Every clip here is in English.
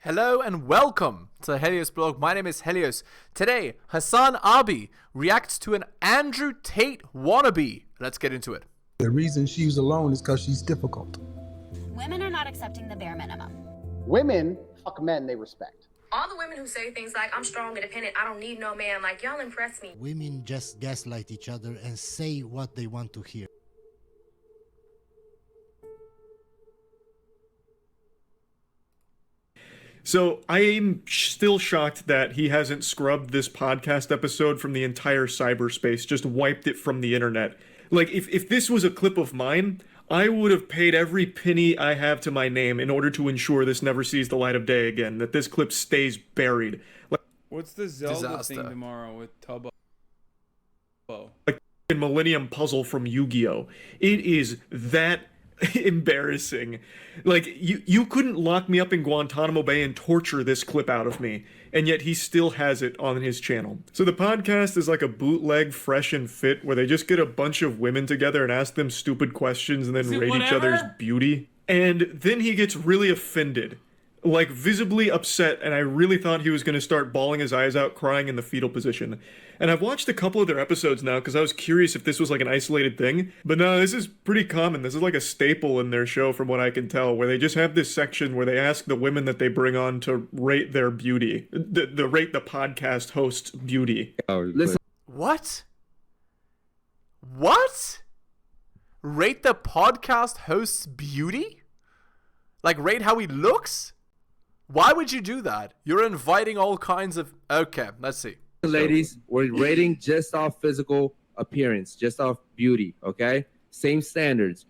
Hello and welcome to the Helios blog. My name is Helios. Today, HasanAbi reacts to an Andrew Tate wannabe. Let's get into it. The reason she's alone is because she's difficult. Women are not accepting the bare minimum. Women fuck men they respect. All the women who say things like, I'm strong, independent, I don't need no man, like, y'all impress me. Women just gaslight each other and say what they want to hear. So I am still shocked that he hasn't scrubbed this podcast episode from the entire cyberspace, just wiped it from the internet. Like, if this was a clip of mine, I would have paid every penny I have to my name in order to ensure this never sees the light of day again, that this clip stays buried. Like, what's the Zelda Disaster. thing tomorrow with Tubbo? like a Millennium Puzzle from Yu-Gi-Oh! It is that embarrassing. Like, you couldn't lock me up in Guantanamo Bay and torture this clip out of me, and yet he still has it on his channel. So the podcast is like a bootleg Fresh and Fit where they just get a bunch of women together and ask them stupid questions and then rate each other's beauty. And then he gets really offended, like visibly upset, and I really thought he was going to start bawling his eyes out, crying in the fetal position. And I've watched a couple of their episodes now because I was curious if this was like an isolated thing. But no, this is pretty common. This is like a staple in their show from what I can tell, where they just have this section where they ask the women that they bring on to rate their beauty, the rate the podcast host's beauty. Listen. What? What? Rate the podcast host's beauty? Like, rate how he looks? Why would you do that? You're inviting all kinds of... Okay, let's see. Ladies, we're rating just off physical appearance, just off beauty, okay? Same standards.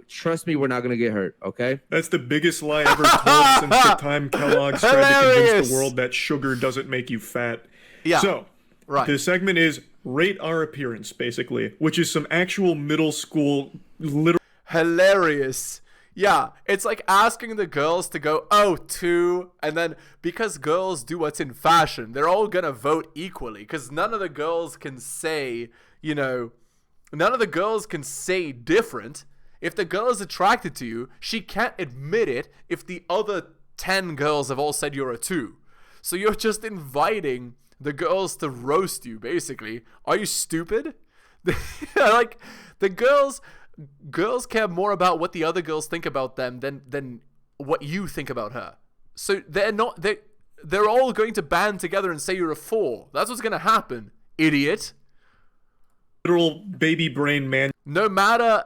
Trust me, we're not going to get hurt, okay? That's the biggest lie ever told since the time Kellogg's tried to convince the world that sugar doesn't make you fat. Yeah, So, right. the segment is rate our appearance, basically, which is some actual middle school literal... Hilarious. Yeah, it's like asking the girls to go, oh, 2, and then because girls do what's in fashion, they're all gonna vote equally, because none of the girls can say, none of the girls can say different. If the girl is attracted to you, she can't admit it if the other 10 girls have all said you're a 2. So you're just inviting the girls to roast you, basically. Are you stupid? Like, the girls care more about what the other girls think about them than what you think about her. So they're all going to band together and say you're a 4. That's what's going to happen, idiot. literal baby brain man. No matter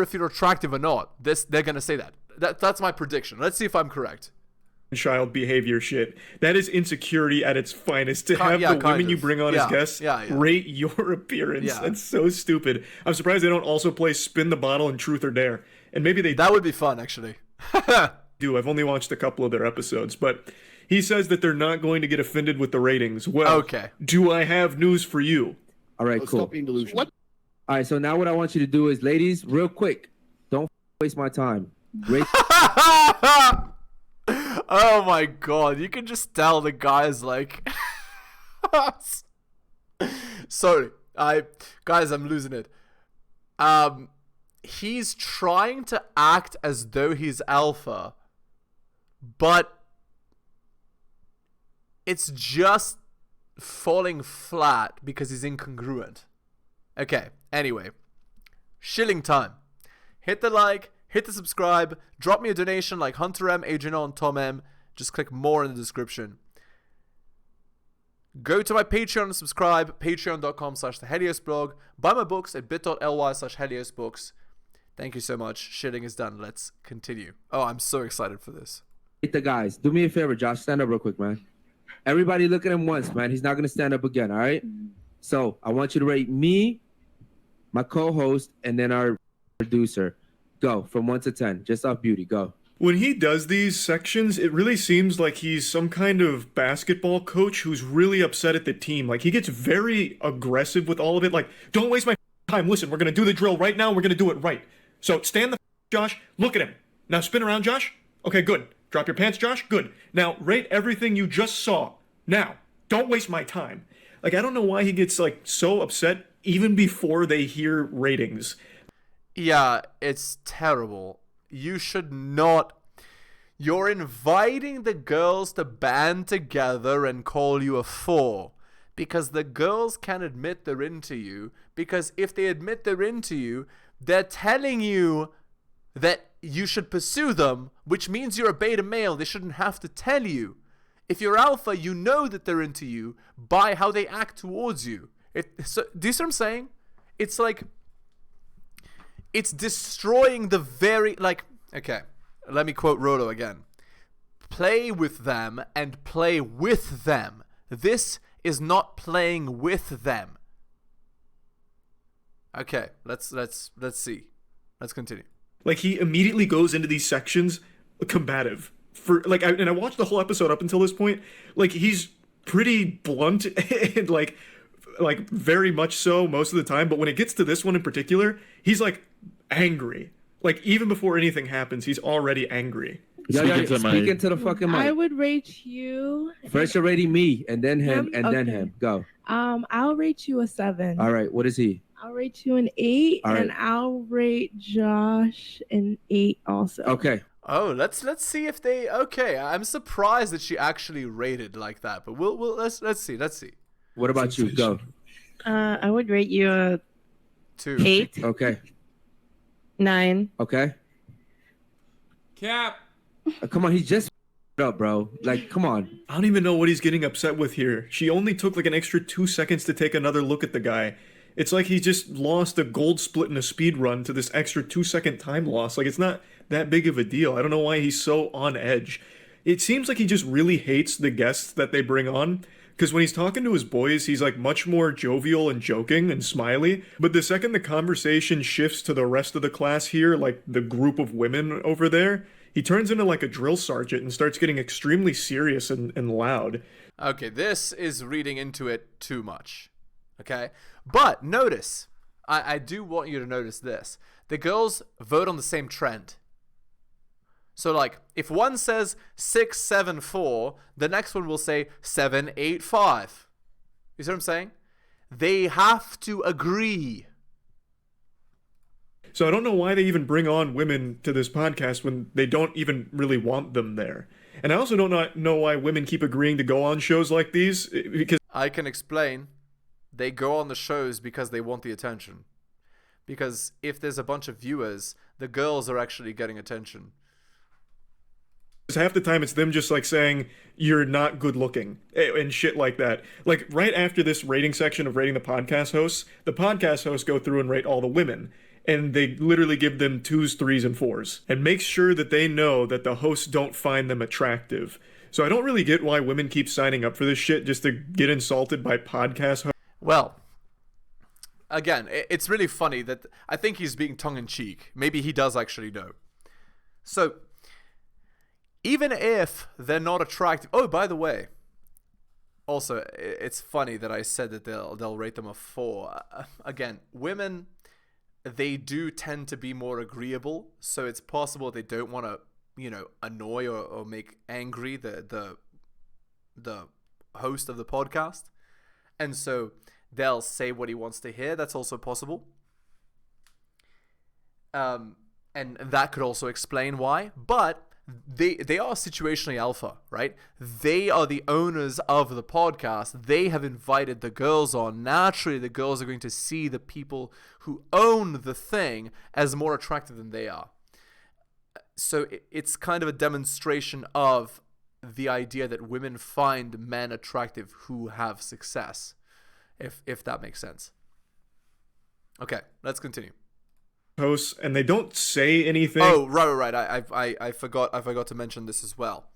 if you're attractive or not, they're going to say that. That's my prediction. Let's see if I'm correct. Child behavior shit. That is insecurity at its finest. To have the women you bring on as guests rate your appearance. Yeah. That's so stupid. I'm surprised they don't also play Spin the Bottle and Truth or Dare. And maybe they That would be fun, actually. do. I've only watched a couple of their episodes, but he says that they're not going to get offended with the ratings. Well, okay. Do I have news for you? All right, cool. Stop being delusional. What? All right, so now what I want you to do is, ladies, real quick, don't waste my time. Rate Oh my god, you can just tell the guy's like sorry, guys, I'm losing it. He's trying to act as though he's alpha, but it's just falling flat because he's incongruent. Okay, anyway, shilling time. Hit the like, hit the subscribe, drop me a donation like Hunter M, Adrian O, and Tom M. Just click more in the description. Go to my Patreon and subscribe, patreon.com/theheliosblog. Buy my books at bit.ly/heliosbooks. Thank you so much. Shitting is done. Let's continue. Oh, I'm so excited for this. the guys. Do me a favor, Josh. Stand up real quick, man. Everybody look at him once, man. He's not going to stand up again, all right? So I want you to rate me, my co-host, and then our producer. Go from 1 to 10, just off beauty. Go. When he does these sections, it really seems like he's some kind of basketball coach who's really upset at the team. Like, he gets very aggressive with all of it. Like, don't waste my time. Listen, we're going to do the drill right now. We're going to do it right. So stand the Josh. Look at him. Now spin around, Josh. Okay, good. Drop your pants, Josh. Good. Now rate everything you just saw. Now, don't waste my time. Like, I don't know why he gets, like, so upset even before they hear ratings. Yeah, it's terrible. You should not You're inviting the girls to band together and call you a 4 because the girls can admit they're into you, because if they admit they're into you, they're telling you that you should pursue them, which means you're a beta male. They shouldn't have to tell you. If you're alpha, you know that they're into you by how they act towards you. So, do you see what I'm saying? It's like, it's destroying the very, like, okay, let me quote Rolo again. Play with them and play with them. This is not playing with them. Okay, let's see. Let's continue. Like, he immediately goes into these sections combative. And I watched the whole episode up until this point. Like, he's pretty blunt and like very much so most of the time. But when it gets to this one in particular, he's like angry. Like, even before anything happens, he's already angry. Speaking to the fucking mic. I would rate you. First you're rating me, and then him, and then him. Go. I'll rate you a 7. All right, what is he? I'll rate you an 8, All right. and I'll rate Josh an 8 also. Okay. Oh, let's see if they. Okay, I'm surprised that she actually rated like that, but let's see. What about you? Go. I would rate you a 2. 8. Okay. 9. Okay. Cap. Come on, he just up, bro. Like, come on. I don't even know what he's getting upset with here. She only took like an extra 2 seconds to take another look at the guy. It's like he just lost a gold split in a speed run to this extra 2-second time loss. Like, it's not that big of a deal. I don't know why he's so on edge. It seems like he just really hates the guests that they bring on. Because when he's talking to his boys, he's like much more jovial and joking and smiley. But the second the conversation shifts to the rest of the class here, like the group of women over there, he turns into like a drill sergeant and starts getting extremely serious and loud. Okay, this is reading into it too much. Okay? But notice, I do want you to notice this. The girls vote on the same trend. So, like, if one says 6, 7, 4, the next one will say 7, 8, 5. You see what I'm saying? They have to agree. So I don't know why they even bring on women to this podcast when they don't even really want them there. And I also don't know why women keep agreeing to go on shows like these, because I can explain. They go on the shows because they want the attention. Because if there's a bunch of viewers, the girls are actually getting attention. half the time it's them just like saying you're not good looking and shit like that. Like right after this rating section of rating the podcast hosts go through and rate all the women. And they literally give them 2s, 3s, and 4s. And make sure that they know that the hosts don't find them attractive. So I don't really get why women keep signing up for this shit just to get insulted by podcast hosts. Well, again, it's really funny that I think he's being tongue-in-cheek. Maybe he does actually know. So, even if they're not attractive... Oh, by the way, also, it's funny that I said that they'll rate them a 4. Again, women... they do tend to be more agreeable, so it's possible they don't want to, annoy or make angry the host of the podcast, and so they'll say what he wants to hear. That's also possible, and that could also explain why. But they are situationally alpha, right? They are the owners of the podcast. They have invited the girls on. Naturally, the girls are going to see the people who own the thing as more attractive than they are. So it's kind of a demonstration of the idea that women find men attractive who have success, if that makes sense. Okay, let's continue. Hosts, and they don't say anything. Oh, right. I forgot to mention this as well.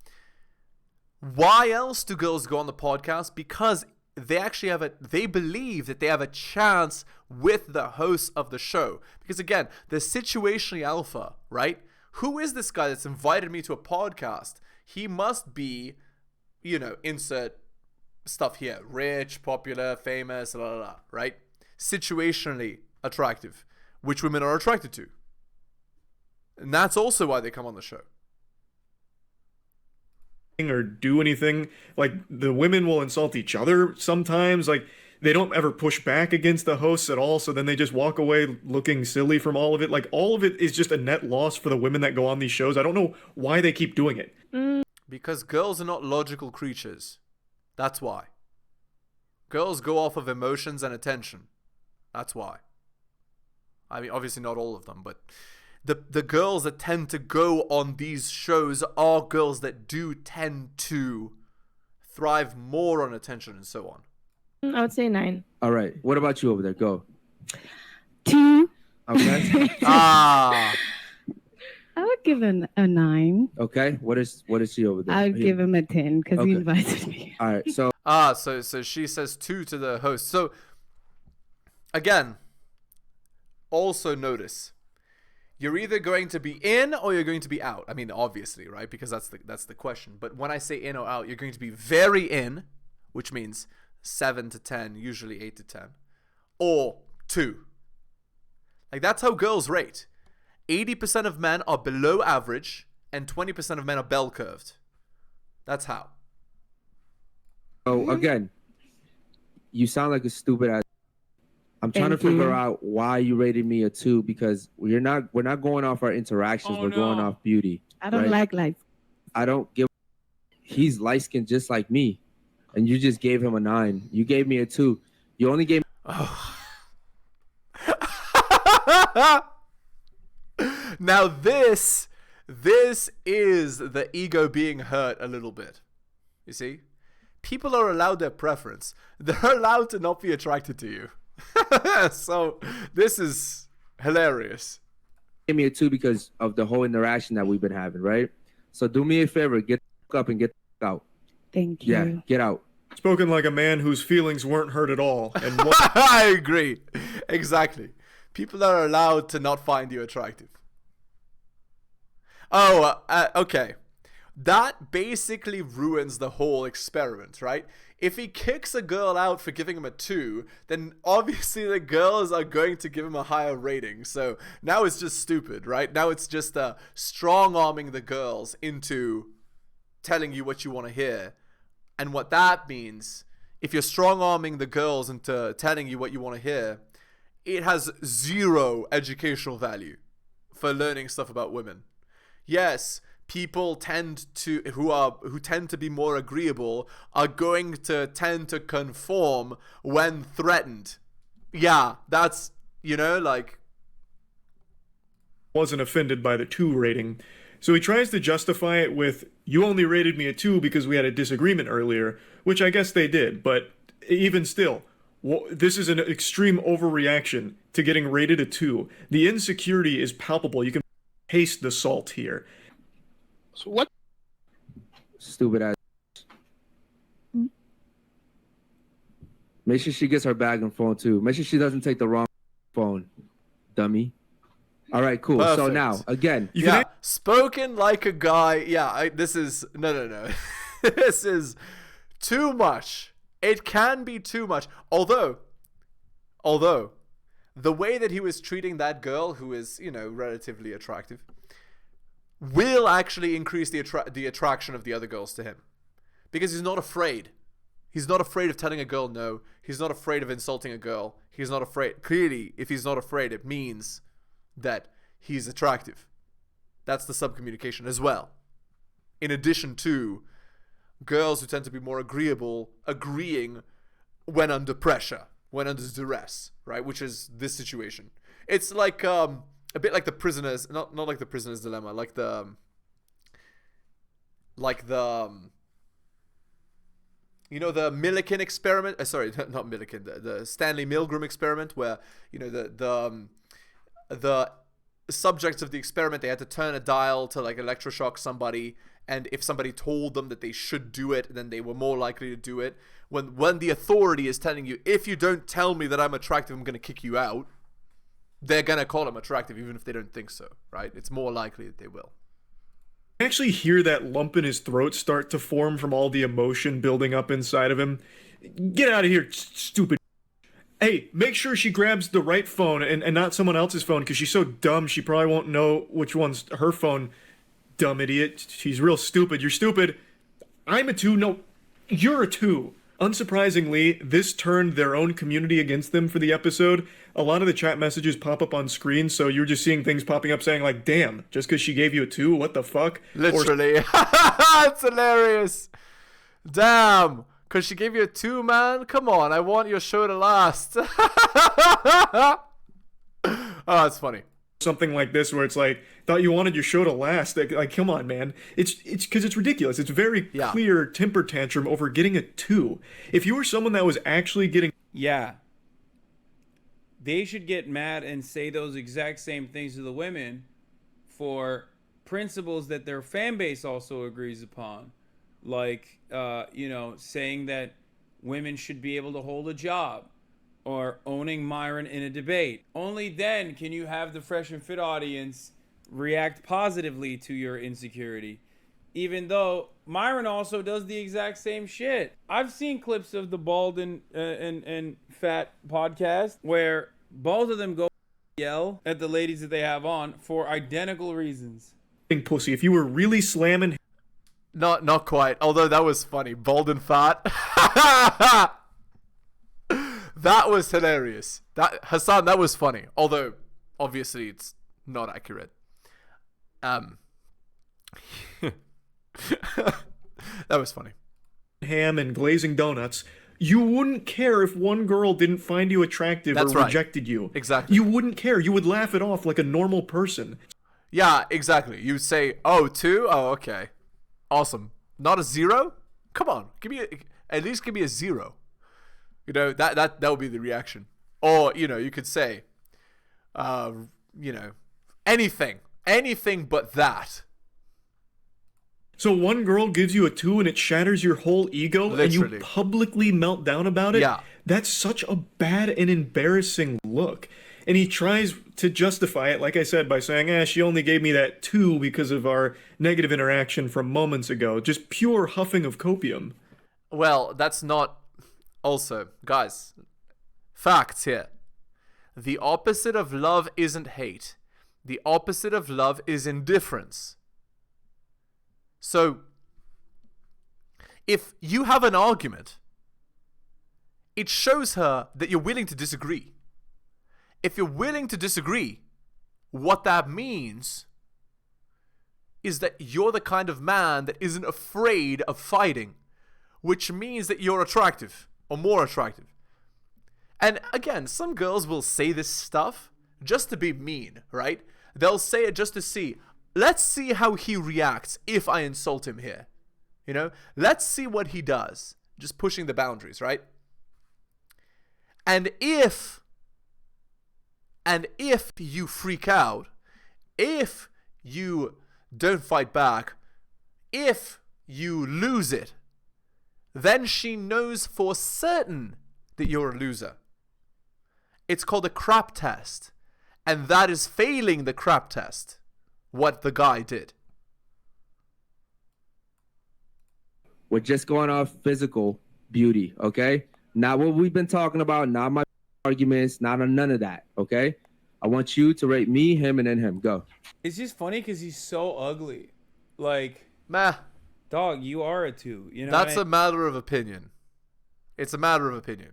Why else do girls go on the podcast? Because they actually they believe that they have a chance with the hosts of the show. Because again, they're situationally alpha, right? Who is this guy that's invited me to a podcast? He must be, insert stuff here. Rich, popular, famous, blah, blah, blah, right? Situationally attractive, which women are attracted to. And that's also why they come on the show. Or do anything. Like, the women will insult each other sometimes. Like, they don't ever push back against the hosts at all, so then they just walk away looking silly from all of it. Like, all of it is just a net loss for the women that go on these shows. I don't know why they keep doing it. Because girls are not logical creatures. That's why. Girls go off of emotions and attention. That's why. I mean, obviously not all of them, but the girls that tend to go on these shows are girls that do tend to thrive more on attention and so on. I would say 9. All right. What about you over there? Go. 2. Okay. Ah. I would give him a 9. Okay. What is she over there? I would give him a 10 because Okay. he invited me. All right. So So she says 2 to the host. So again, also notice, you're either going to be in or you're going to be out. I mean, obviously, right? Because that's the question. But when I say in or out, you're going to be very in, which means 7 to 10, usually 8 to 10, or 2. Like, that's how girls rate. 80% of men are below average and 20% of men are bell curved. That's how. Oh, again, you sound like a stupid ass. I'm trying to figure out why you rated me a 2, because we're not going off our interactions. We're going off beauty. I don't like light. I don't give. He's light skinned just like me, and you just gave him a 9. You gave me a 2. You only gave. Now this is the ego being hurt a little bit. You see? People are allowed their preference. They're allowed to not be attracted to you. So this is hilarious. Gave me a 2 because of the whole interaction that we've been having, right? So do me a favor, get the up and get the out. Thank you. Yeah, get out. Spoken like a man whose feelings weren't hurt at all. And I agree. Exactly. People are allowed to not find you attractive. Oh, okay. That basically ruins the whole experiment, right? If he kicks a girl out for giving him a 2, then obviously the girls are going to give him a higher rating. So now it's just stupid, right? Now it's just strong-arming the girls into telling you what you want to hear. And what that means, if you're strong-arming the girls into telling you what you want to hear, it has 0 educational value for learning stuff about women. Yes, people who tend to be more agreeable are going to tend to conform when threatened. Yeah, that's, like... wasn't offended by the 2 rating. So he tries to justify it with, you only rated me a 2 because we had a disagreement earlier, which I guess they did, but even still, this is an extreme overreaction to getting rated a 2. The insecurity is palpable. You can taste the salt here. So what? Stupid ass. Make sure she gets her bag and phone too. Make sure she doesn't take the wrong phone, dummy. All right, cool. Perfect. So now, again. Spoken like a guy. Yeah, this is... No. This is too much. It can be too much. Although, the way that he was treating that girl, who is, relatively attractive, will actually increase the attraction of the other girls to him. Because he's not afraid. He's not afraid of telling a girl no. He's not afraid of insulting a girl. He's not afraid. Clearly, if he's not afraid, it means that he's attractive. That's the subcommunication as well. In addition to girls who tend to be more agreeable, agreeing when under pressure, when under duress, right? Which is this situation. It's like a bit like the prisoners, not like the prisoner's dilemma, like the the Millikan experiment. Sorry, not Millikan, the Stanley Milgram experiment, where the subjects of the experiment, they had to turn a dial to like electroshock somebody, and if somebody told them that they should do it, then they were more likely to do it. When the authority is telling you, if you don't tell me that I'm attractive, I'm going to kick you out, they're going to call him attractive even if they don't think so, right? It's more likely that they will. I actually hear that lump in his throat start to form from all the emotion building up inside of him. Get out of here, stupid. Hey, make sure she grabs the right phone and not someone else's phone, because she's so dumb she probably won't know which one's her phone. Dumb idiot. She's real stupid. You're stupid. I'm a 2. No, you're a 2. Unsurprisingly, this turned their own community against them for the episode. A lot of the chat messages pop up on screen, so you're just seeing things popping up saying like, damn, just because she gave you a 2, what the fuck? Literally. It's hilarious. Damn. Because she gave you a 2, man? Come on, I want your show to last. Oh, that's funny. Something like this where it's like, thought you wanted your show to last. Like come on, man. It's because it's ridiculous. It's very clear temper tantrum over getting a 2. If you were someone that was actually getting... Yeah. They should get mad and say those exact same things to the women for principles that their fan base also agrees upon. Like, you know, saying that women should be able to hold a job. Or owning Myron in a debate. Only then can you have the Fresh and Fit audience react positively to your insecurity. Even though Myron also does the exact same shit. I've seen clips of the Bald and Fat podcast where both of them go yell at the ladies that they have on for identical reasons. Pussy, if you were really slamming... Not quite, although that was funny. Bald and Fat. That was hilarious. Hasan, that was funny. Although, obviously, it's not accurate. That was funny. Ham and glazing donuts. You wouldn't care if one girl didn't find you attractive or rejected you. Exactly. You wouldn't care. You would laugh it off like a normal person. Yeah, exactly. You say, oh, 2? Oh, okay. Awesome. Not a 0? Come on. At least give me a 0. You know, that would be the reaction. Or, you know, you could say, you know, anything but that. So one girl gives you a 2 and it shatters your whole ego. Literally. And you publicly melt down about it? Yeah. That's such a bad and embarrassing look. And he tries to justify it, like I said, by saying, she only gave me that 2 because of our negative interaction from moments ago. Just pure huffing of copium. Well, that's not... Also, guys, facts here. The opposite of love isn't hate. The opposite of love is indifference. So, if you have an argument, it shows her that you're willing to disagree. If you're willing to disagree, what that means is that you're the kind of man that isn't afraid of fighting, which means that you're attractive. Or more attractive. And again, some girls will say this stuff just to be mean, right? They'll say it just to see. Let's see how he reacts if I insult him here. You know? Let's see what he does. Just pushing the boundaries, right? And if you freak out, if you don't fight back, if you lose it, then she knows for certain that you're a loser. It's called a crap test. And that is failing the crap test. What the guy did. We're just going off physical beauty, okay? Not what we've been talking about, not my arguments, not on none of that, okay? I want you to rate me, him, and then him. Go. It's just funny because he's so ugly. Like, meh. Dog, you are a 2. You know, that's a matter of opinion. It's a matter of opinion.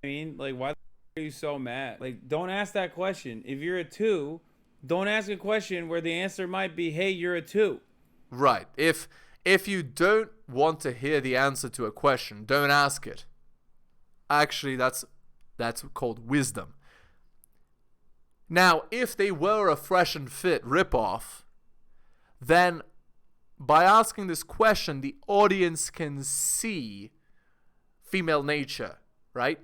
I mean, like, why are you so mad? Like, don't ask that question. If you're a 2, don't ask a question where the answer might be, hey, you're a 2. Right. If you don't want to hear the answer to a question, don't ask it. Actually, that's called wisdom. Now, if they were a Fresh and Fit ripoff, then by asking this question, the audience can see female nature, right?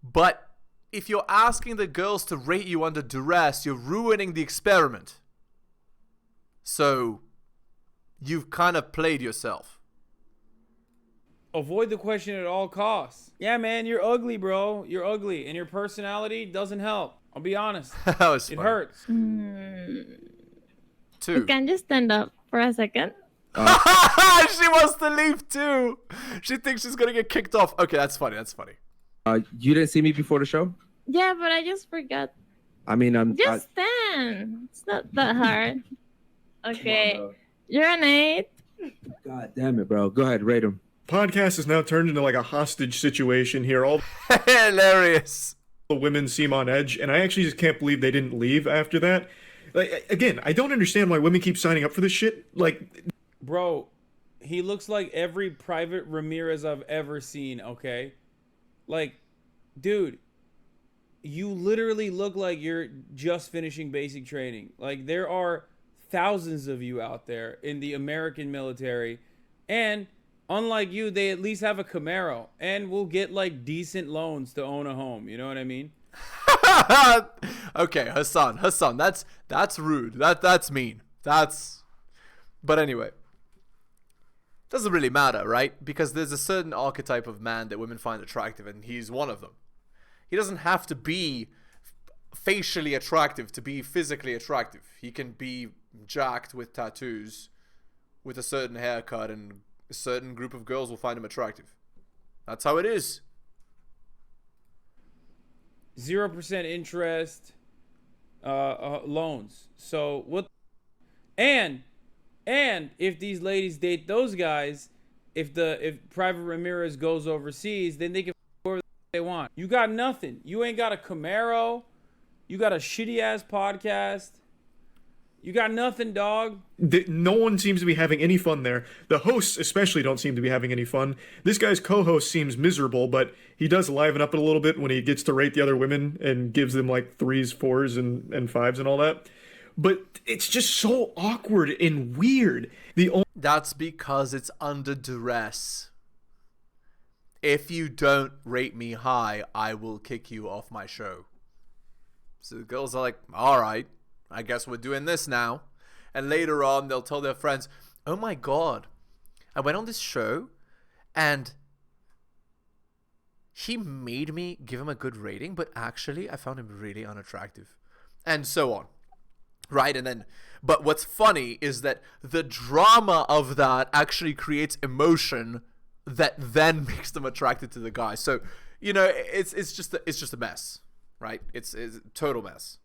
But if you're asking the girls to rate you under duress, you're ruining the experiment. So, you've kind of played yourself. Avoid the question at all costs. Yeah, man, you're ugly, bro. You're ugly. And your personality doesn't help. I'll be honest. That was funny. It hurts. 2. Can you stand up for a second? She wants to leave too. She thinks she's gonna get kicked off. Okay, that's funny. That's funny. You didn't see me before the show? Yeah, but I just forgot. I mean, Just stand. It's not that hard. Okay. You're an 8. God damn it, bro. Go ahead, rate him. podcast has now turned into like a hostage situation here. All Hilarious. the women seem on edge, and I actually just can't believe they didn't leave after that. Like, again, I don't understand why women keep signing up for this shit. Like, Bro, he looks like every Private Ramirez I've ever seen, okay? Like, dude, you literally look like you're just finishing basic training. Like, there are thousands of you out there in the American military, and unlike you, they at least have a Camaro and will get like decent loans to own a home. You know what I mean? Okay, Hasan, that's rude. That's mean. But anyway, doesn't really matter, right? Because there's a certain archetype of man that women find attractive, and he's one of them. He doesn't have to be facially attractive to be physically attractive. He can be jacked with tattoos, with a certain haircut, and a certain group of girls will find him attractive. That's how it is. 0% interest, loans. So what? And if these ladies date those guys, if Private Ramirez goes overseas, then they can whatever they want. You got nothing. You ain't got a Camaro. You got a shitty ass podcast. You got nothing, dog. No one seems to be having any fun there. The hosts especially don't seem to be having any fun. This guy's co-host seems miserable, but he does liven up it a little bit when he gets to rate the other women and gives them like 3s, 4s, and 5s and all that. But it's just so awkward and weird. That's because it's under duress. If you don't rate me high, I will kick you off my show. So the girls are like, all right, I guess we're doing this now. And later on, they'll tell their friends, oh my God, I went on this show and he made me give him a good rating, but actually I found him really unattractive. And so on. Right? And then, but what's funny is that the drama of that actually creates emotion that then makes them attracted to the guy. So, you know, it's just a mess, right? It's a total mess.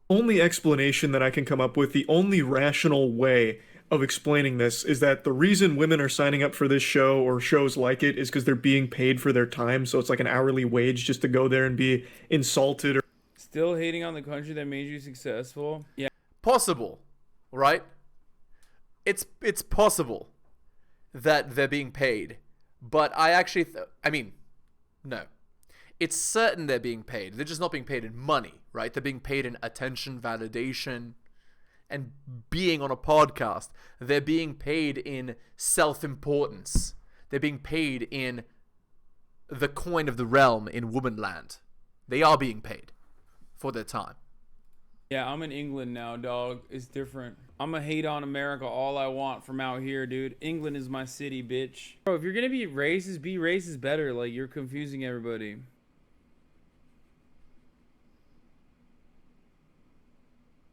Only explanation that I can come up with, the only rational way of explaining this is that the reason women are signing up for this show or shows like it is because they're being paid for their time. So it's like an hourly wage just to go there and be insulted. Or Still hating on the country that made you successful? Yeah. Possible, right? It's possible that they're being paid. But I actually, no. It's certain they're being paid. They're just not being paid in money, right? They're being paid in attention, validation, and being on a podcast. They're being paid in self-importance. They're being paid in the coin of the realm in womanland. They are being paid for their time. Yeah, I'm in England now, dog. It's different. I'm gonna hate on America all I want from out here, dude. England is my city, bitch. Bro, if you're gonna be racist better. Like, you're confusing everybody.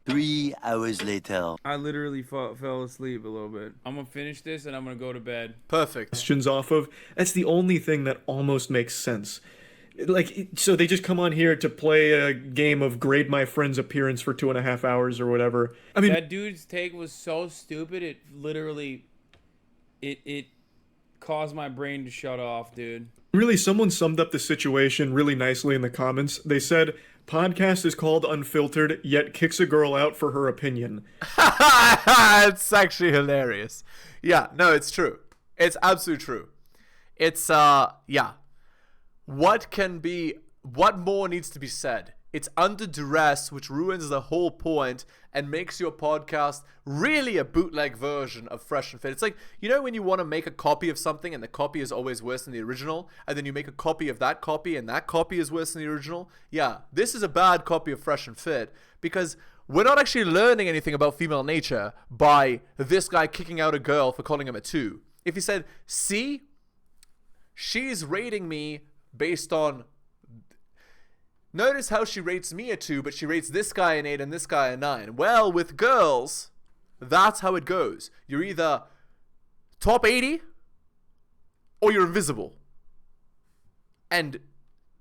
3 hours later. I literally fell asleep a little bit. I'm gonna finish this and I'm gonna go to bed. Perfect. Questions off of. That's the only thing that almost makes sense. Like, so they just come on here to play a game of grade my friend's appearance for 2.5 hours or whatever. I mean, that dude's take was so stupid. It literally, it caused my brain to shut off, dude. Really, someone summed up the situation really nicely in the comments. They said, podcast is called Unfiltered, yet kicks a girl out for her opinion. It's actually hilarious. Yeah, no, it's true. It's absolutely true. It's, yeah. What more needs to be said? It's under duress, which ruins the whole point and makes your podcast really a bootleg version of Fresh and Fit. It's like, you know when you want to make a copy of something and the copy is always worse than the original, and then you make a copy of that copy and that copy is worse than the original? Yeah, this is a bad copy of Fresh and Fit because we're not actually learning anything about female nature by this guy kicking out a girl for calling him a 2. If he said, see, she's rating me based on, notice how she rates me a 2, but she rates this guy an 8 and this guy a 9. Well, with girls, that's how it goes. You're either top 80 or you're invisible. And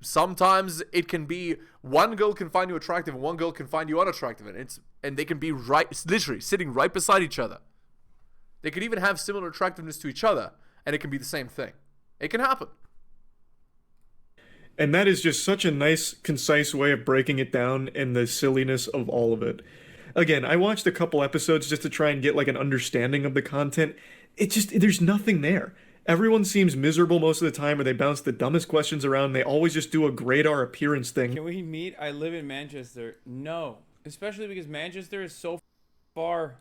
sometimes it can be one girl can find you attractive and one girl can find you unattractive, and they can be literally sitting right beside each other. They could even have similar attractiveness to each other, and it can be the same thing. It can happen. And that is just such a nice, concise way of breaking it down and the silliness of all of it. Again, I watched a couple episodes just to try and get like an understanding of the content. It just, there's nothing there. Everyone seems miserable most of the time, or they bounce the dumbest questions around. They always just do a gradar appearance thing. Can we meet? I live in Manchester. No. Especially because Manchester is so far.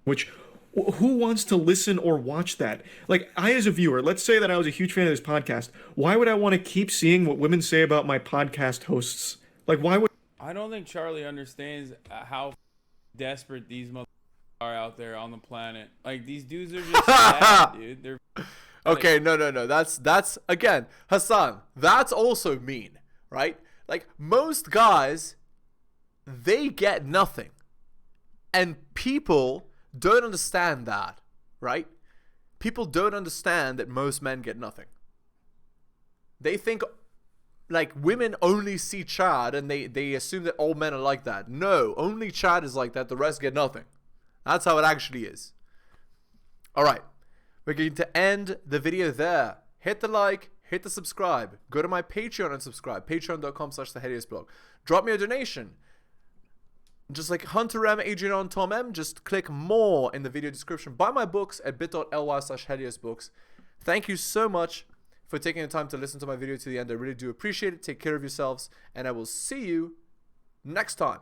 Which, who wants to listen or watch that? Like, I as a viewer, let's say that I was a huge fan of this podcast. Why would I want to keep seeing what women say about my podcast hosts? Like, why would... I don't think Charlie understands how desperate these motherfuckers are out there on the planet. Like, these dudes are just sad, dude. They're... Okay, no. That's again, Hasan, that's also mean, right? Like, most guys, they get nothing. And people don't understand that, right? People don't understand that most men get nothing. They think, like, women only see Chad and they assume that all men are like that. No, only Chad is like that. The rest get nothing. That's how it actually is. All right. We're going to end the video there. Hit the like, hit the subscribe. Go to my Patreon and subscribe. Patreon.com/theheliosblog. Drop me a donation. Just like Hunter M, Adrian on Tom M, just click more in the video description. Buy my books at bit.ly/heliosbooks. Thank you so much for taking the time to listen to my video to the end. I really do appreciate it. Take care of yourselves, and I will see you next time.